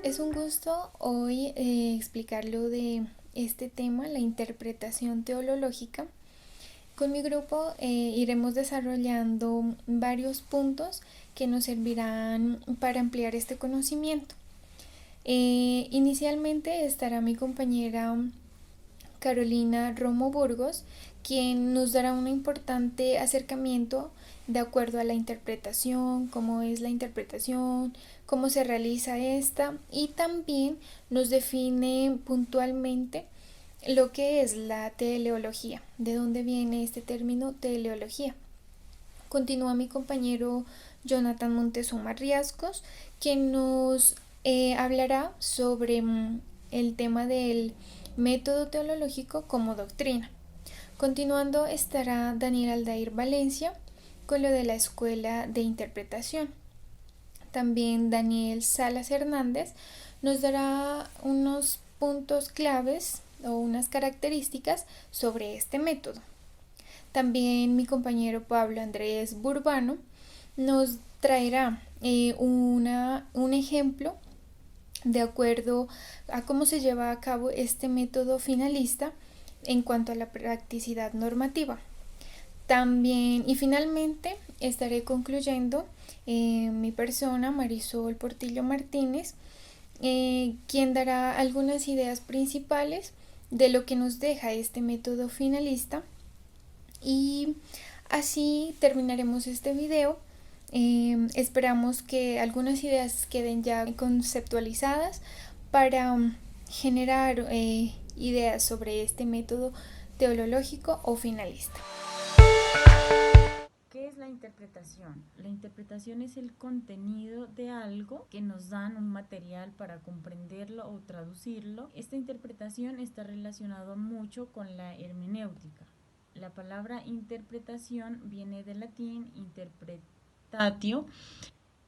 Es un gusto hoy explicarlo de este tema, la interpretación teológica. Con mi grupo iremos desarrollando varios puntos que nos servirán para ampliar este conocimiento. Inicialmente estará mi compañera Carolina Romo Burgos, quien nos dará un importante acercamiento de acuerdo a la interpretación, cómo es la interpretación, cómo se realiza esta y también nos define puntualmente lo que es la teleología, de dónde viene este término teleología. Continúa mi compañero Jonathan Montezuma Riascos, quien nos hablará sobre el tema del método teológico como doctrina. Continuando estará Daniel Aldair Valencia con lo de la escuela de interpretación. También Daniel Salas Hernández nos dará unos puntos claves o unas características sobre este método. También mi compañero Pablo Andrés Burbano nos traerá un ejemplo de acuerdo a cómo se lleva a cabo este método finalista en cuanto a la practicidad normativa. También y finalmente estaré concluyendo mi persona, Marisol Portillo Martínez, quien dará algunas ideas principales de lo que nos deja este método finalista. Y así terminaremos este video. Esperamos que algunas ideas queden ya conceptualizadas para generar ideas sobre este método teológico o finalista. ¿Qué es la interpretación? La interpretación es el contenido de algo que nos dan un material para comprenderlo o traducirlo. Esta interpretación está relacionada mucho con la hermenéutica. La palabra interpretación viene del latín interpretatio,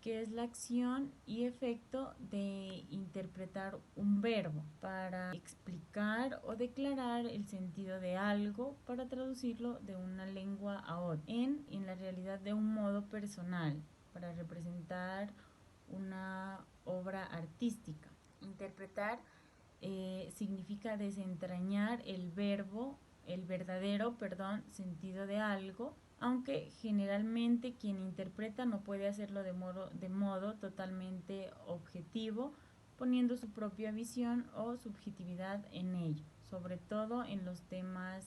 que es la acción y efecto de interpretar un verbo para explicar o declarar el sentido de algo, para traducirlo de una lengua a otra, en la realidad de un modo personal, para representar una obra artística. Interpretar significa desentrañar el verdadero sentido de algo, aunque generalmente quien interpreta no puede hacerlo de modo totalmente objetivo, poniendo su propia visión o subjetividad en ello, sobre todo en los temas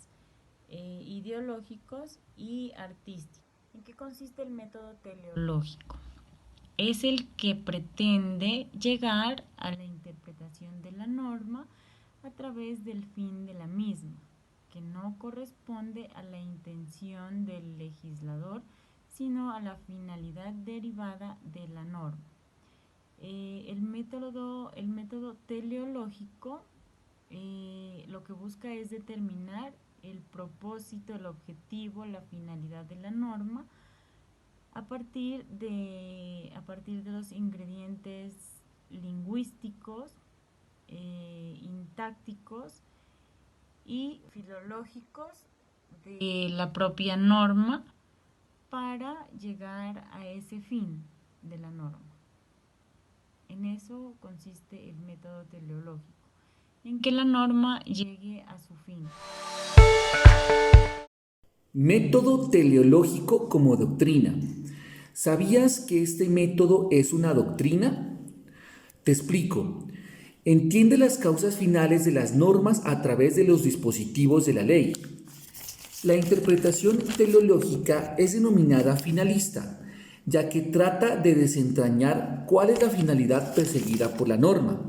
ideológicos y artísticos. ¿En qué consiste el método teleológico? Es el que pretende llegar a la interpretación de la norma a través del fin de la misma, que no corresponde a la intención del legislador, sino a la finalidad derivada de la norma. El método teleológico lo que busca es determinar el propósito, el objetivo, la finalidad de la norma a partir de los ingredientes lingüísticos, sintácticos y filológicos de la propia norma para llegar a ese fin de la norma. En eso consiste el método teleológico, en que la norma llegue a su fin. Método teleológico como doctrina. ¿Sabías que este método es una doctrina? Te explico. Entiende las causas finales de las normas a través de los dispositivos de la ley. La interpretación teleológica es denominada finalista, ya que trata de desentrañar cuál es la finalidad perseguida por la norma,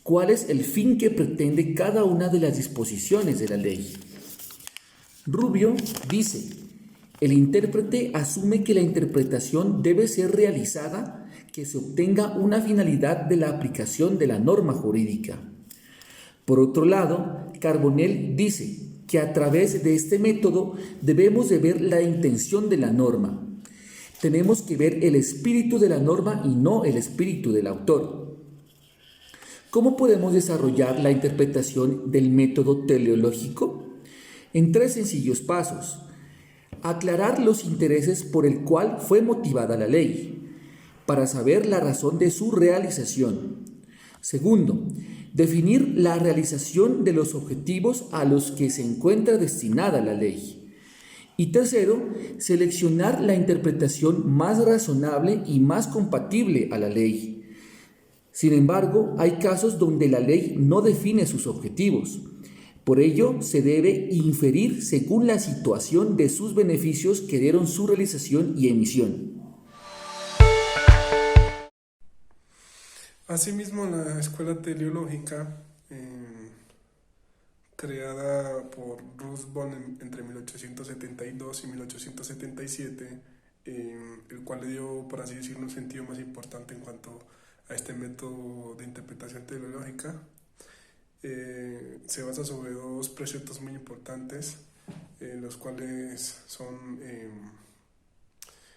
cuál es el fin que pretende cada una de las disposiciones de la ley. Rubio dice, el intérprete asume que la interpretación debe ser realizada que se obtenga una finalidad de la aplicación de la norma jurídica. Por otro lado, Carbonell dice que a través de este método debemos de ver la intención de la norma. Tenemos que ver el espíritu de la norma y no el espíritu del autor. ¿Cómo podemos desarrollar la interpretación del método teleológico? En 3 sencillos pasos. Aclarar los intereses por el cual fue motivada la ley, para saber la razón de su realización. Segundo, definir la realización de los objetivos a los que se encuentra destinada la ley. Y tercero, seleccionar la interpretación más razonable y más compatible a la ley. Sin embargo, hay casos donde la ley no define sus objetivos. Por ello, se debe inferir según la situación de sus beneficios que dieron su realización y emisión. Asimismo, la Escuela Teleológica, creada por Rusbon entre 1872 y 1877, el cual le dio, por así decirlo, un sentido más importante en cuanto a este método de interpretación teleológica, se basa sobre dos preceptos muy importantes, los cuales son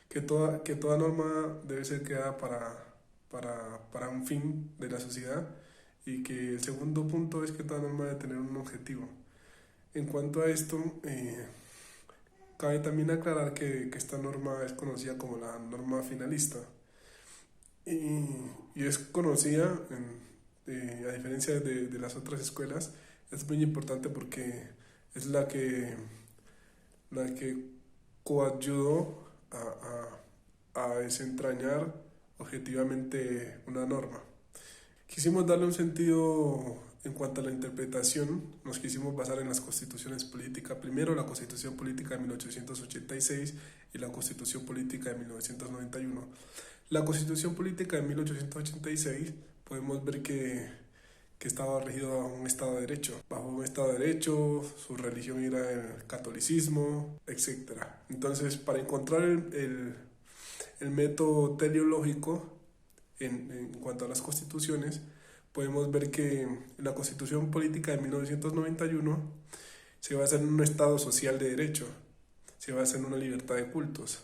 que toda norma debe ser creada para un fin de la sociedad, y que el segundo punto es que toda norma debe tener un objetivo. En cuanto a esto, cabe también aclarar que esta norma es conocida como la norma finalista, y es conocida, a diferencia de las otras escuelas, es muy importante porque es la que coayudó a desentrañar objetivamente una norma. Quisimos darle un sentido en cuanto a la interpretación. Nos quisimos basar en las constituciones políticas, primero la Constitución Política de 1886 y la Constitución Política de 1991. La Constitución Política de 1886 podemos ver que estaba regido bajo un Estado de Derecho. Bajo un Estado de Derecho, su religión era el catolicismo, etc. Entonces, para encontrar el método teleológico en cuanto a las constituciones, podemos ver que la Constitución Política de 1991 se basa en un Estado social de derecho, se basa en una libertad de cultos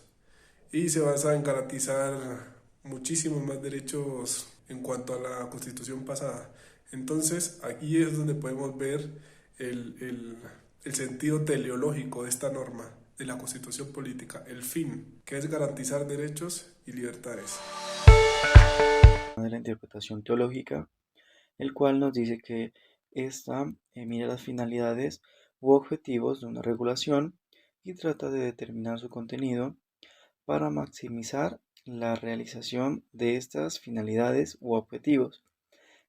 y se basa en garantizar muchísimos más derechos en cuanto a la Constitución pasada. Entonces, aquí es donde podemos ver el sentido teleológico de esta norma, de la Constitución Política, el fin, que es garantizar derechos y libertades. De la interpretación teológica, el cual nos dice que esta mira las finalidades u objetivos de una regulación y trata de determinar su contenido para maximizar la realización de estas finalidades u objetivos.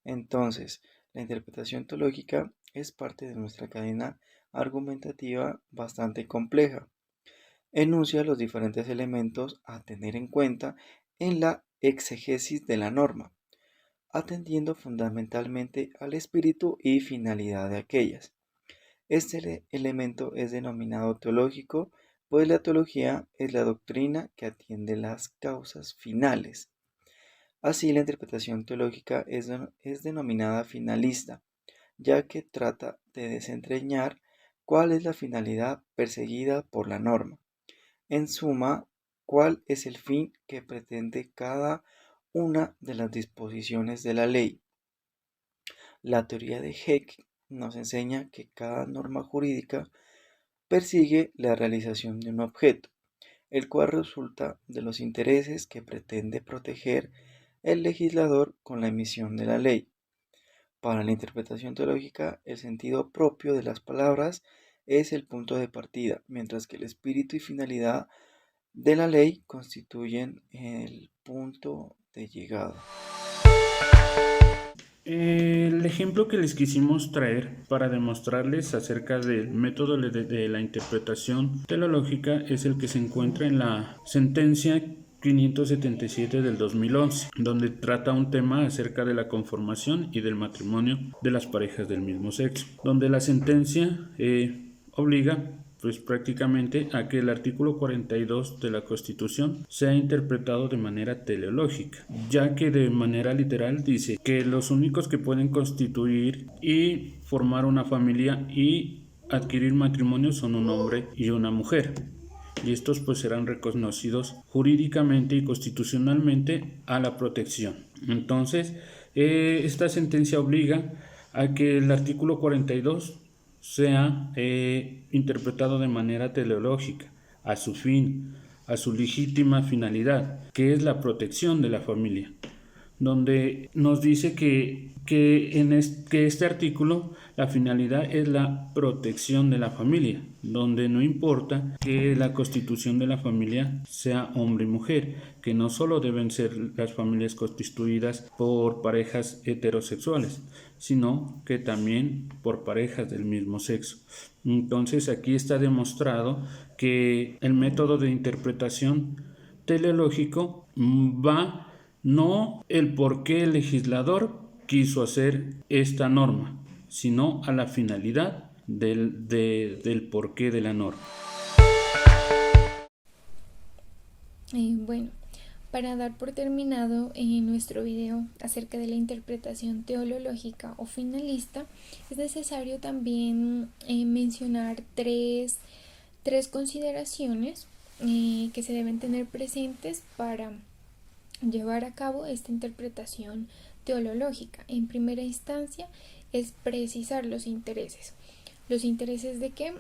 Entonces, la interpretación teológica es parte de nuestra cadena argumentativa bastante compleja. Enuncia los diferentes elementos a tener en cuenta en la exegesis de la norma, atendiendo fundamentalmente al espíritu y finalidad de aquellas. Este elemento es denominado teológico, pues la teología es la doctrina que atiende las causas finales. Así, la interpretación teológica es denominada finalista, ya que trata de desentrañar cuál es la finalidad perseguida por la norma. En suma, cuál es el fin que pretende cada una de las disposiciones de la ley. La teoría de Hegel nos enseña que cada norma jurídica persigue la realización de un objeto, el cual resulta de los intereses que pretende proteger el legislador con la emisión de la ley. Para la interpretación teológica, el sentido propio de las palabras es el punto de partida, mientras que el espíritu y finalidad de la ley constituyen el punto de llegada. El ejemplo que les quisimos traer para demostrarles acerca del método de la interpretación teleológica es el que se encuentra en la sentencia 577 del 2011, donde trata un tema acerca de la conformación y del matrimonio de las parejas del mismo sexo, donde la sentencia obliga pues prácticamente a que el artículo 42 de la Constitución sea interpretado de manera teleológica, ya que de manera literal dice que los únicos que pueden constituir y formar una familia y adquirir matrimonio son un hombre y una mujer, y estos pues serán reconocidos jurídicamente y constitucionalmente a la protección. Entonces, esta sentencia obliga a que el artículo 42 sea interpretado de manera teleológica, a su fin, a su legítima finalidad, que es la protección de la familia. donde nos dice que este artículo, la finalidad es la protección de la familia, donde no importa que la constitución de la familia sea hombre y mujer, que no solo deben ser las familias constituidas por parejas heterosexuales, sino que también por parejas del mismo sexo. Entonces aquí está demostrado que el método de interpretación teleológico va no el por qué el legislador quiso hacer esta norma, sino a la finalidad del porqué de la norma. Bueno, para dar por terminado nuestro video acerca de la interpretación teológica o finalista, es necesario también mencionar tres consideraciones que se deben tener presentes para llevar a cabo esta interpretación teológica. En primera instancia es precisar los intereses. ¿Los intereses de qué?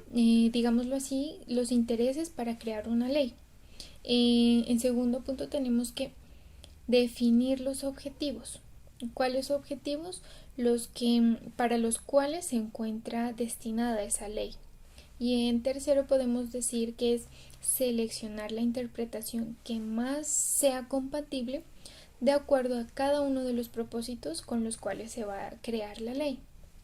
Digámoslo así, los intereses para crear una ley. En segundo punto tenemos que definir los objetivos. ¿Cuáles objetivos? Para los cuales se encuentra destinada esa ley. Y en tercero podemos decir que es seleccionar la interpretación que más sea compatible de acuerdo a cada uno de los propósitos con los cuales se va a crear la ley.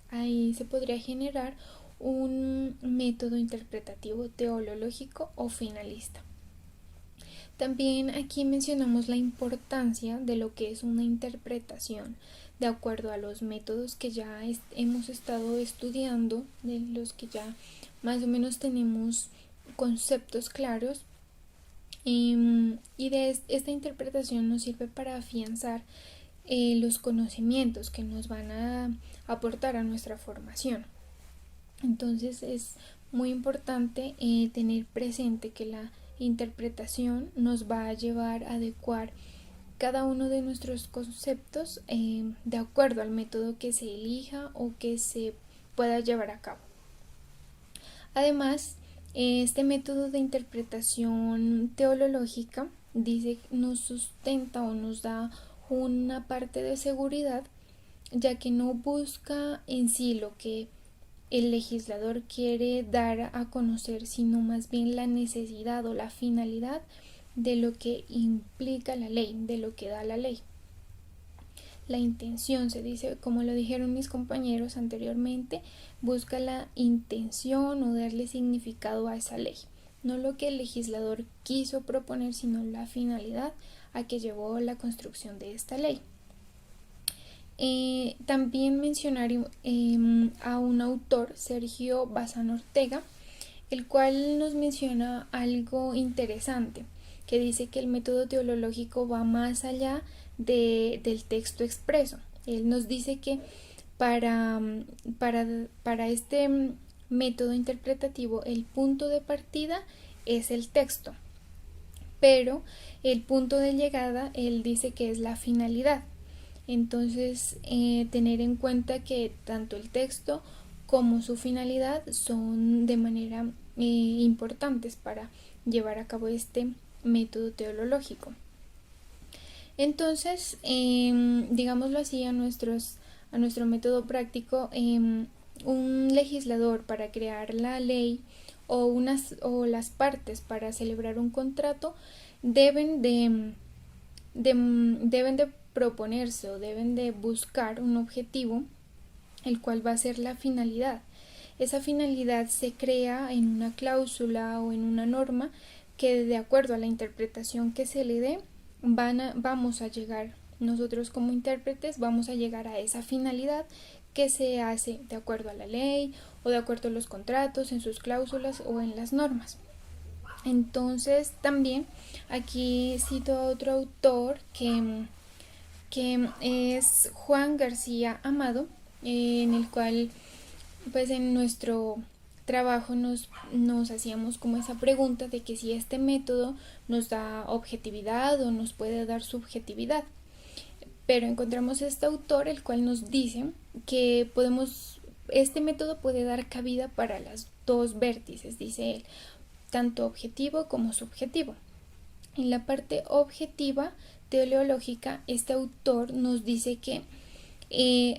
Ahí se podría generar un método interpretativo teológico o finalista. También aquí mencionamos la importancia de lo que es una interpretación de acuerdo a los métodos que ya hemos estado estudiando, de los que ya más o menos tenemos conceptos claros, y de esta interpretación nos sirve para afianzar los conocimientos que nos van a aportar a nuestra formación. Entonces es muy importante tener presente que la interpretación nos va a llevar a adecuar cada uno de nuestros conceptos de acuerdo al método que se elija o que se pueda llevar a cabo. Además, este método de interpretación teológica nos sustenta o nos da una parte de seguridad, ya que no busca en sí lo que el legislador quiere dar a conocer, sino más bien la necesidad o la finalidad de lo que implica la ley, de lo que da la ley. La intención, se dice, como lo dijeron mis compañeros anteriormente, busca la intención o darle significado a esa ley, no lo que el legislador quiso proponer, sino la finalidad a que llevó la construcción de esta ley. También mencionar a un autor, Sergio Bazán Ortega, el cual nos menciona algo interesante, que dice que el método teológico va más allá del texto expreso. Él nos dice que para este método interpretativo el punto de partida es el texto, pero el punto de llegada él dice que es la finalidad. Entonces, tener en cuenta que tanto el texto como su finalidad son de manera importantes para llevar a cabo este método teológico. Entonces, digámoslo así, a nuestro método práctico, un legislador para crear la ley o las partes para celebrar un contrato deben de proponerse o deben de buscar un objetivo, el cual va a ser la finalidad. Esa finalidad se crea en una cláusula o en una norma que, de acuerdo a la interpretación que se le dé, vamos a llegar, nosotros como intérpretes vamos a llegar a esa finalidad que se hace de acuerdo a la ley o de acuerdo a los contratos, en sus cláusulas o en las normas. Entonces también aquí cito a otro autor que es Juan García Amado, en el cual pues en nuestro trabajo nos hacíamos como esa pregunta de que si este método nos da objetividad o nos puede dar subjetividad. Pero encontramos este autor el cual nos dice que este método puede dar cabida para las dos vértices, dice él, tanto objetivo como subjetivo. En la parte objetiva teleológica, este autor nos dice que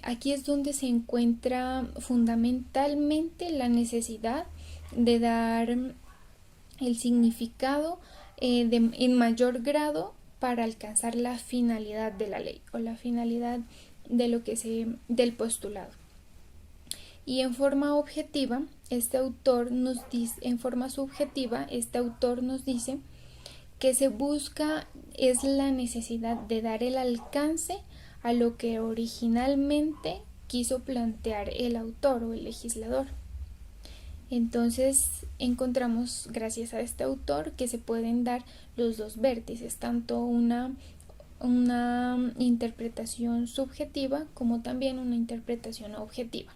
aquí es donde se encuentra fundamentalmente la necesidad de dar el significado en mayor grado para alcanzar la finalidad de la ley o la finalidad de lo que del postulado. Y en forma objetiva, este autor nos dice que se busca es la necesidad de dar el alcance a lo que originalmente quiso plantear el autor o el legislador. Entonces encontramos, gracias a este autor, que se pueden dar los dos vértices, tanto una interpretación subjetiva como también una interpretación objetiva.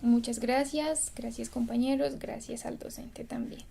Muchas gracias compañeros, gracias al docente también.